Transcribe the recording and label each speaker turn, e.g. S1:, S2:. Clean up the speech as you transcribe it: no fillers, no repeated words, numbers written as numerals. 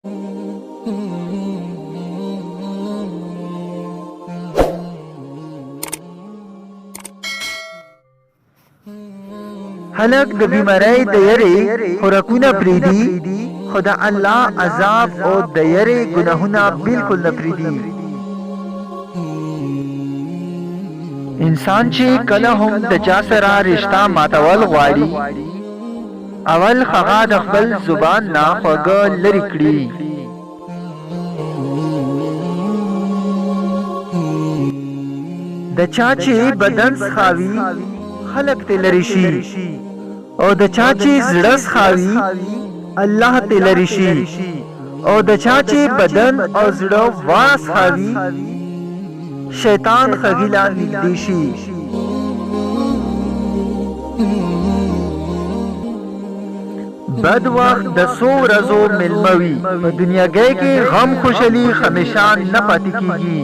S1: خلق د بیماری د یری خوراکونه پریدي، خو د الله عذاب او د یری گناهونه بالکل نه پریدي. انسان چې کله هم د چا سره رشتہ ماتول غواړي، اول هغه د خپل زبان نه خوږه لرې کړي. د چا چې بدن سخاوي خلق ته لری شي، او د چا چې زړه سخاوي الله ته لری شي، او د چا چې بدن او زړه واسخاوي شیطان خغیلا نږدې شي. بد وخت د څو ورځو ملموي، په دنیاګۍ کې غم خوشحالي همیشه نه پاتې کیږي.